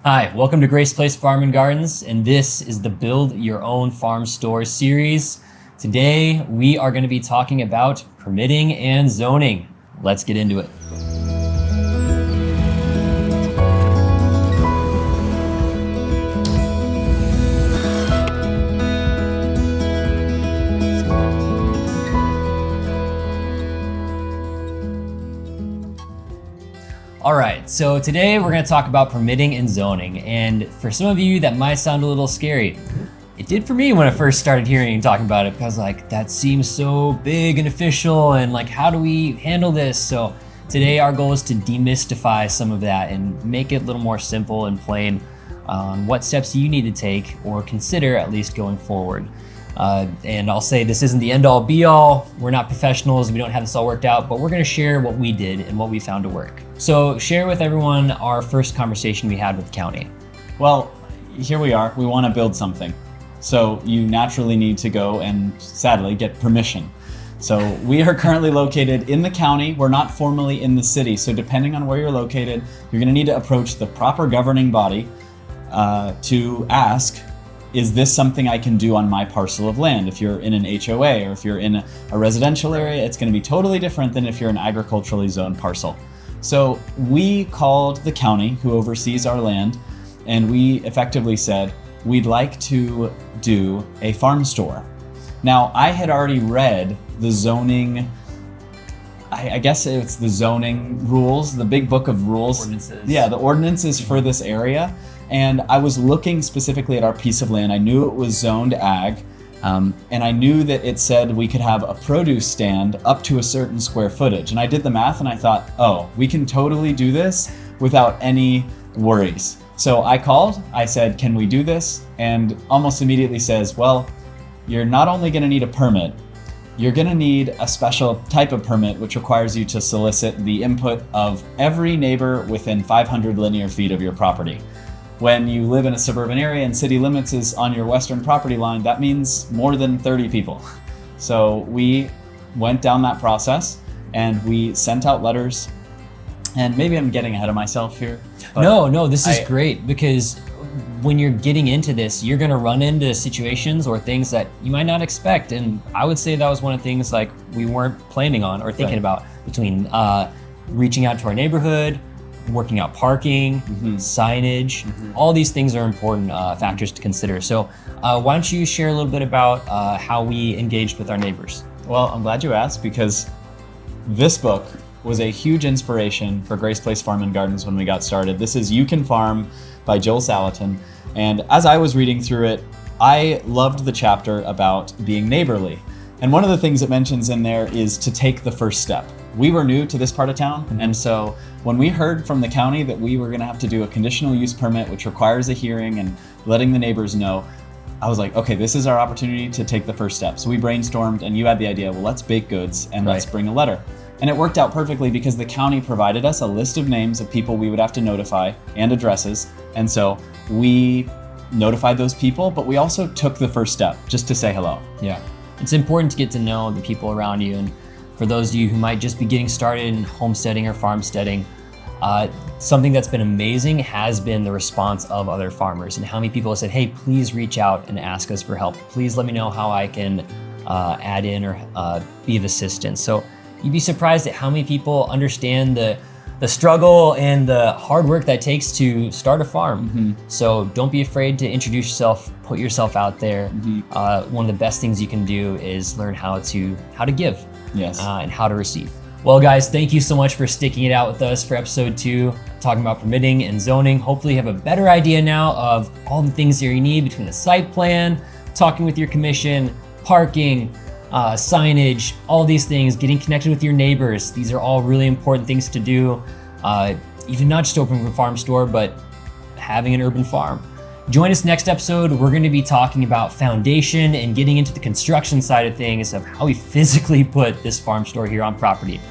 Hi, welcome to Grace Place Farm and Gardens, and this is the Build Your Own Farm Store series. Today, we are going to be talking about permitting and zoning. Let's get into it. All right, so today we're going to talk about permitting and zoning, and for some of you that might sound a little scary. It did for me when I first started hearing and talking about it, because that seems so big and official, and how do we handle this? So today our goal is to demystify some of that and make it a little more simple and plain on what steps you need to take or consider at least going forward. And I'll say this isn't the end all be all. We're not professionals, we don't have this all worked out, but we're gonna share what we did and what we found to work. So share with everyone our first conversation we had with the county. Well, here we are, we wanna build something. So you naturally need to go and sadly get permission. So we are currently located in the county. We're not formally in the city. So depending on where you're located, you're gonna need to approach the proper governing body to ask, is this something I can do on my parcel of land? If you're in an HOA or if you're in a residential area, it's gonna be totally different than if you're an agriculturally zoned parcel. So we called the county who oversees our land, and we effectively said, we'd like to do a farm store. Now, I had already read the zoning, I guess it's the zoning rules, the big book of rules. Ordinances. Yeah, the ordinances for this area. And I was looking specifically at our piece of land. I knew it was zoned ag, and I knew that it said we could have a produce stand up to a certain square footage. And I did the math and I thought, oh, we can totally do this without any worries. So I called, I said, can we do this? And almost immediately says, well, you're not only gonna need a permit, you're gonna need a special type of permit which requires you to solicit the input of every neighbor within 500 linear feet of your property. When you live in a suburban area and city limits is on your western property line, that means more than 30 people. So we went down that process and we sent out letters. And maybe I'm getting ahead of myself here. No, this is great, because when you're getting into this, you're gonna run into situations or things that you might not expect. And I would say that was one of the things we weren't planning on or thinking about, between reaching out to our neighborhood, working out parking, signage, all these things are important factors to consider. So why don't you share a little bit about how we engaged with our neighbors? Well, I'm glad you asked, because this book was a huge inspiration for Grace Place Farm and Gardens when we got started. This is You Can Farm by Joel Salatin. And as I was reading through it, I loved the chapter about being neighborly. And one of the things it mentions in there is to take the first step. We were new to this part of town, and so when we heard from the county that we were gonna have to do a conditional use permit, which requires a hearing and letting the neighbors know, I was like, okay, this is our opportunity to take the first step. So we brainstormed, and you had the idea, well, let's bake goods and let's bring a letter. And it worked out perfectly because the county provided us a list of names of people we would have to notify and addresses. And so we notified those people, but we also took the first step just to say hello. Yeah, it's important to get to know the people around you. And for those of you who might just be getting started in homesteading or farmsteading, something that's been amazing has been the response of other farmers and how many people have said, hey, please reach out and ask us for help. Please let me know how I can add in or be of assistance. So you'd be surprised at how many people understand the struggle and the hard work that it takes to start a farm. So don't be afraid to introduce yourself, put yourself out there. One of the best things you can do is learn how to give. Yes. And how to receive. Well, guys, thank you so much for sticking it out with us for episode 2, talking about permitting and zoning. Hopefully you have a better idea now of all the things that you need between the site plan, talking with your commission, parking, signage, all these things, getting connected with your neighbors. These are all really important things to do, even not just opening a farm store, but having an urban farm. Join us next episode. We're going to be talking about foundation and getting into the construction side of things of how we physically put this farm store here on property.